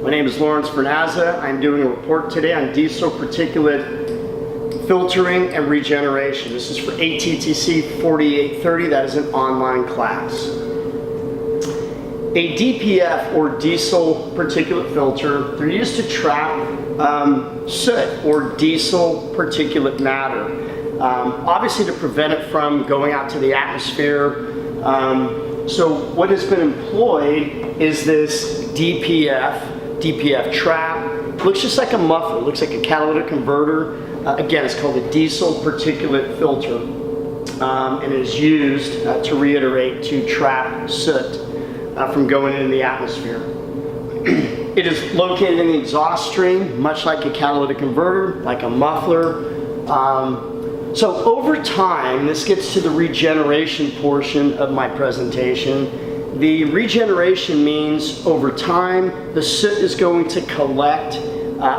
My name is Lawrence Vernazza. I'm doing a report today on diesel particulate filtering and regeneration. This is for ATTC 4830. That is an online class. A DPF, or diesel particulate filter, they're used to trap soot or diesel particulate matter. Obviously to prevent it from going out to the atmosphere. So what has been employed is this DPF trap. Looks just like a muffler, looks like a catalytic converter. Again, it's called a diesel particulate filter. And it is used, to reiterate, to trap soot from going into the atmosphere. It is located in the exhaust stream, much like a catalytic converter, like a muffler. So over time, this gets to the regeneration portion of my presentation. The regeneration means over time, the soot is going to collect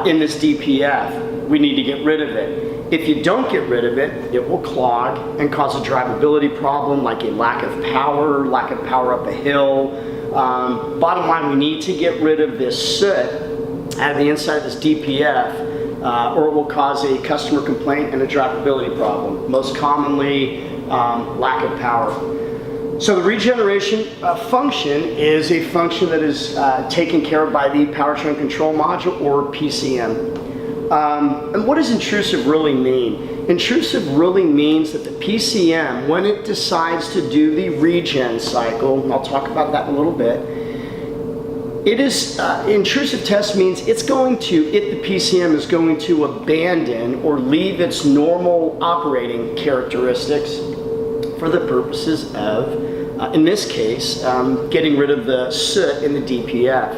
in this DPF. We need to get rid of it. If you don't get rid of it, it will clog and cause a drivability problem like a lack of power up a hill. Bottom line, we need to get rid of this soot out of the inside of this DPF. Or it will cause a customer complaint and a drivability problem. Most commonly, lack of power. So the regeneration function is a function that is taken care of by the powertrain control module, or PCM. And what does intrusive really mean? Intrusive really means that the PCM, when it decides to do the regen cycle, and I'll talk about that in a little bit, it is, intrusive test means the PCM is going to abandon or leave its normal operating characteristics for the purposes of, in this case, getting rid of the soot in the DPF.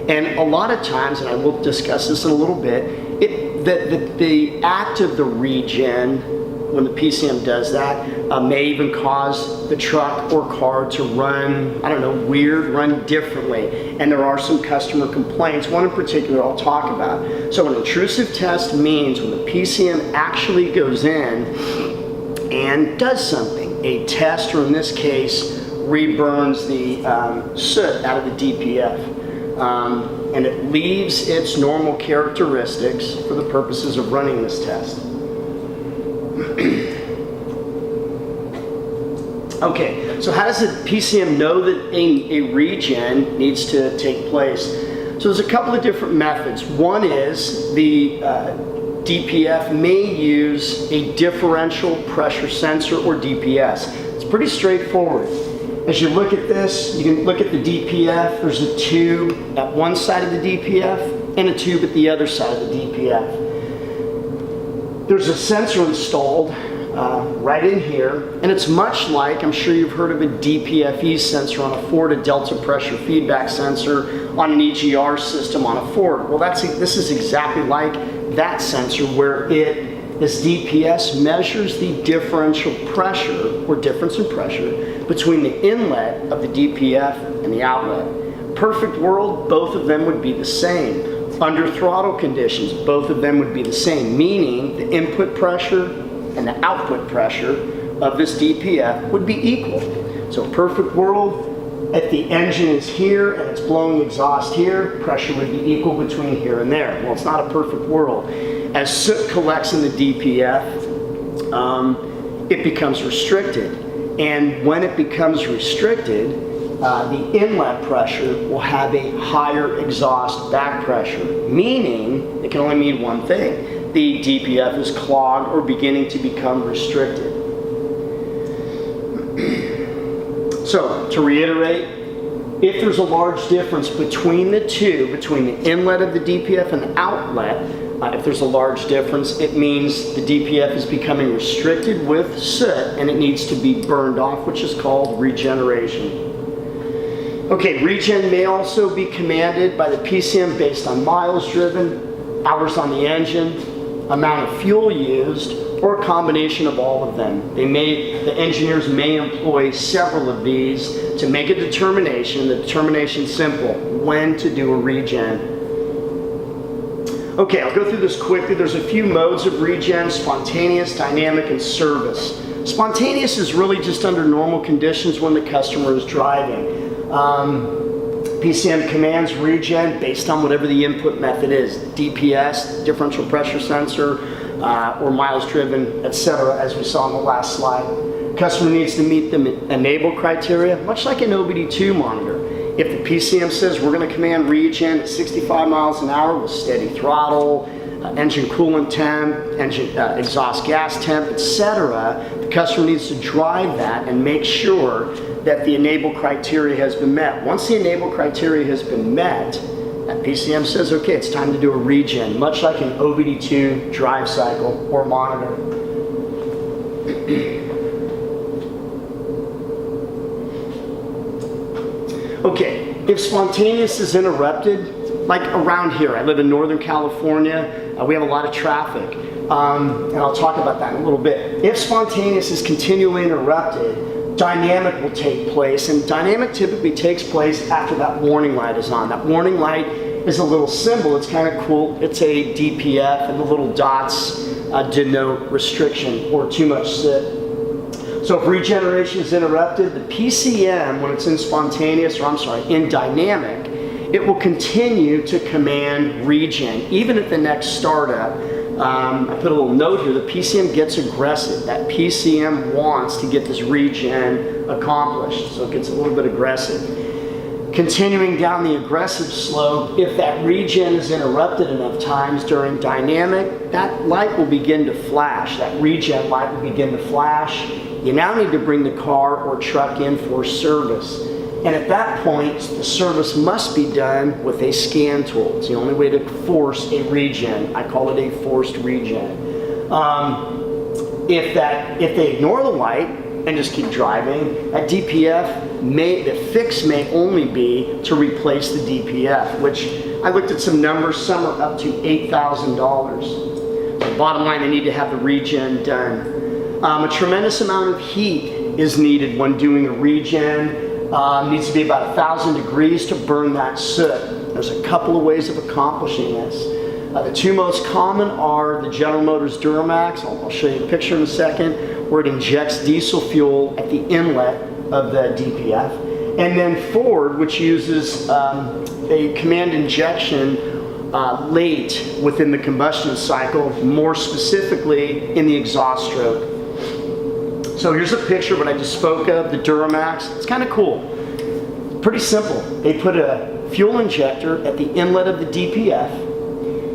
And a lot of times, and I will discuss this in a little bit, the act of the regen, when the PCM does that, may even cause the truck or car to run, I don't know, run differently. And there are some customer complaints, one in particular I'll talk about. So an intrusive test means when the PCM actually goes in and does something. A test, or in this case, reburns the soot out of the DPF. And it leaves its normal characteristics for the purposes of running this test. Okay, so how does the PCM know that a regen needs to take place? So there's a couple of different methods. One is the DPF may use a differential pressure sensor, or DPS. It's pretty straightforward. As you look at this, you can look at the DPF. There's a tube at one side of the DPF and a tube at the other side of the DPF. There's a sensor installed right in here, and it's much like, I'm sure you've heard of a DPFE sensor on a Ford, a delta pressure feedback sensor on an EGR system on a Ford. Well, this is exactly like that sensor, where this DPS measures the differential pressure, or difference in pressure, between the inlet of the DPF and the outlet. Perfect world, both of them would be the same. Under throttle conditions, both of them would be the same, meaning the input pressure and the output pressure of this DPF would be equal. So perfect world, if the engine is here and it's blowing exhaust here, pressure would be equal between here and there. Well, it's not a perfect world. As soot collects in the DPF, it becomes restricted. And when it becomes restricted, the inlet pressure will have a higher exhaust back pressure, meaning it can only mean one thing. The DPF is clogged or beginning to become restricted. So, to reiterate, if there's a large difference between the two, between the inlet of the DPF and the outlet, if there's a large difference, it means the DPF is becoming restricted with soot and it needs to be burned off, which is called regeneration. Okay, regen may also be commanded by the PCM based on miles driven, hours on the engine, amount of fuel used, or a combination of all of them. The engineers may employ several of these to make a determination. The determination's simple: when to do a regen. Okay, I'll go through this quickly. There's a few modes of regen: spontaneous, dynamic, and service. Spontaneous is really just under normal conditions when the customer is driving. PCM commands regen based on whatever the input method is, DPS, differential pressure sensor, or miles driven, etc., as we saw on the last slide. Customer needs to meet the enable criteria, much like an OBD2 monitor. If the PCM says we're going to command regen at 65 miles an hour with steady throttle, engine coolant temp, engine exhaust gas temp, etc., the customer needs to drive that and make sure that the enable criteria has been met. Once the enable criteria has been met, that PCM says, okay, it's time to do a regen, much like an OBD2 drive cycle or monitor. Okay, if spontaneous is interrupted, like around here, I live in Northern California, we have a lot of traffic, and I'll talk about that in a little bit. If spontaneous is continually interrupted, dynamic will take place, and dynamic typically takes place after that warning light is on. That warning light is a little symbol, it's kind of cool. It's a DPF, and the little dots denote restriction or too much sit. So if regeneration is interrupted, the PCM, when it's in spontaneous, or I'm sorry, in dynamic, it will continue to command regen, even at the next startup. I put a little note here, the PCM gets aggressive. That PCM wants to get this regen accomplished, so it gets a little bit aggressive. Continuing down the aggressive slope, if that regen is interrupted enough times during dynamic, that light will begin to flash. That regen light will begin to flash. You now need to bring the car or truck in for service. And at that point, the service must be done with a scan tool. It's the only way to force a regen. I call it a forced regen. If they ignore the light and just keep driving, that DPF the fix may only be to replace the DPF, which I looked at some numbers, some are up to $8,000. So bottom line, they need to have the regen done. A tremendous amount of heat is needed when doing a regen. Needs to be about 1,000 degrees to burn that soot. There's a couple of ways of accomplishing this. The two most common are the General Motors Duramax, I'll show you a picture in a second, where it injects diesel fuel at the inlet of the DPF. And then Ford, which uses a command injection late within the combustion cycle, more specifically in the exhaust stroke. So here's a picture of what I just spoke of, the Duramax. It's kind of cool. Pretty simple. They put a fuel injector at the inlet of the DPF,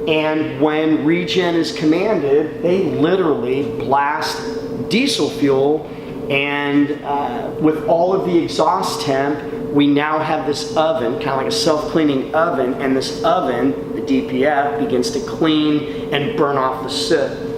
and when regen is commanded, they literally blast diesel fuel, and with all of the exhaust temp, we now have this oven, kind of like a self-cleaning oven, and this oven, the DPF, begins to clean and burn off the soot.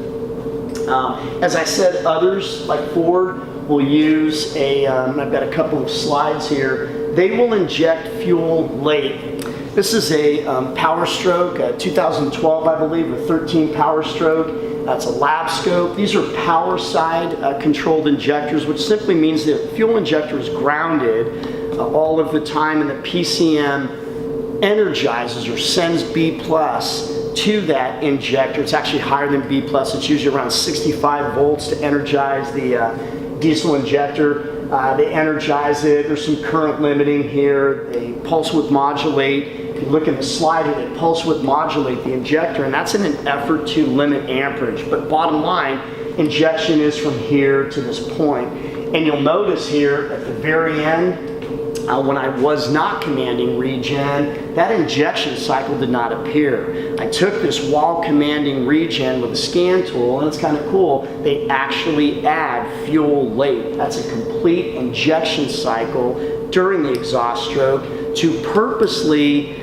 As I said, others like Ford will use I've got a couple of slides here, they will inject fuel late. This is a Power Stroke, 2012 I believe, a 13 Power Stroke. That's a lab scope. These are power side controlled injectors, which simply means the fuel injector is grounded all of the time, and the PCM energizes or sends B+ to that injector. It's actually higher than B+. It's usually around 65 volts to energize the diesel injector. They energize it. There's some current limiting here. They pulse width modulate. If you look in the slider, they pulse width modulate the injector, and that's in an effort to limit amperage. But bottom line, injection is from here to this point. And you'll notice here at the very end, when I was not commanding regen, that injection cycle did not appear. I took this while commanding regen with a scan tool, and it's kind of cool. They actually add fuel late. That's a complete injection cycle during the exhaust stroke to purposely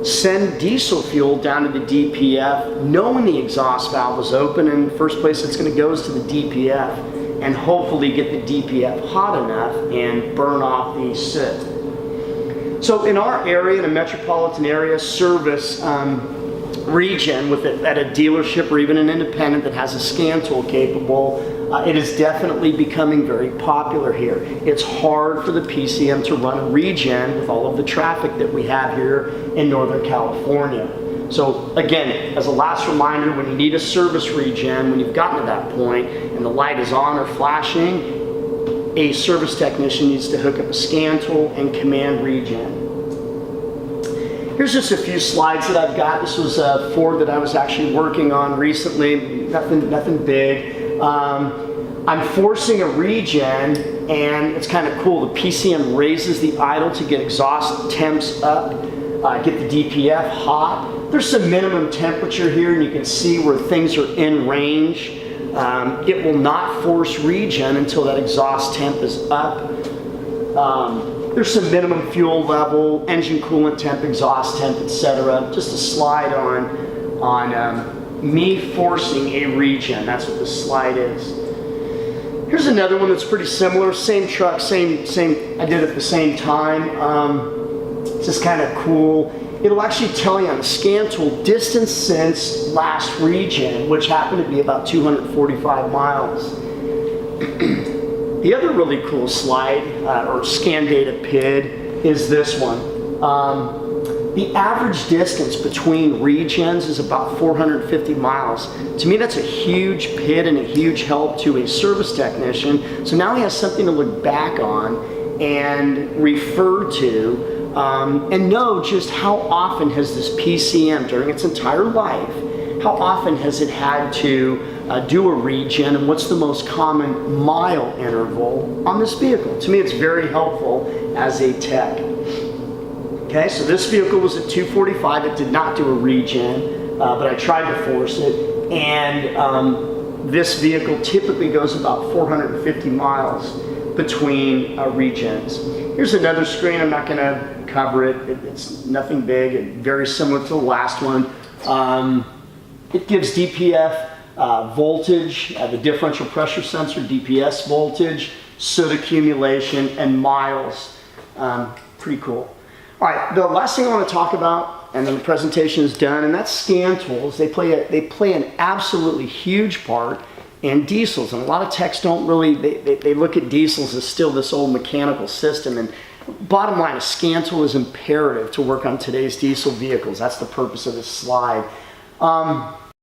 send diesel fuel down to the DPF, knowing the exhaust valve is open, and the first place it's going to go is to the DPF, and hopefully get the DPF hot enough and burn off the soot. So in our area, in a metropolitan area, service regen at a dealership or even an independent that has a scan tool capable, it is definitely becoming very popular here. It's hard for the PCM to run a regen with all of the traffic that we have here in Northern California. So again, as a last reminder, when you need a service regen, when you've gotten to that point and the light is on or flashing, a service technician needs to hook up a scan tool and command regen. Here's just a few slides that I've got. This was a Ford that I was actually working on recently. Nothing big. I'm forcing a regen, and it's kind of cool. The PCM raises the idle to get exhaust temps up, get the DPF hot. There's some minimum temperature here, and you can see where things are in range. It will not force regen until that exhaust temp is up. There's some minimum fuel level, engine coolant temp, exhaust temp, etc. Just a slide on me forcing a regen. That's what this slide is. Here's another one that's pretty similar. Same truck, same. I did it at the same time. It's just kind of cool. It'll actually tell you on the scan tool distance since last regen, which happened to be about 245 miles. The other really cool slide, or scan data PID, is this one. The average distance between regens is about 450 miles. To me, that's a huge PID and a huge help to a service technician. So now he has something to look back on and refer to, and know just how often has this PCM during its entire life, how often has it had to do a regen, and what's the most common mile interval on this vehicle. To me, it's very helpful as a tech. Okay, so this vehicle was at 245. It did not do a regen, but I tried to force it, and this vehicle typically goes about 450 miles between regens. Here's another screen. I'm not going to cover it. It's nothing big, and very similar to the last one. It gives DPF voltage, the differential pressure sensor, DPS voltage, soot accumulation, and miles. Pretty cool. All right, the last thing I want to talk about, and then the presentation is done, and that's scan tools. They play an absolutely huge part in diesels, and a lot of techs don't really, they look at diesels as still this old mechanical system, and bottom line, a scan tool is imperative to work on today's diesel vehicles. That's the purpose of this slide.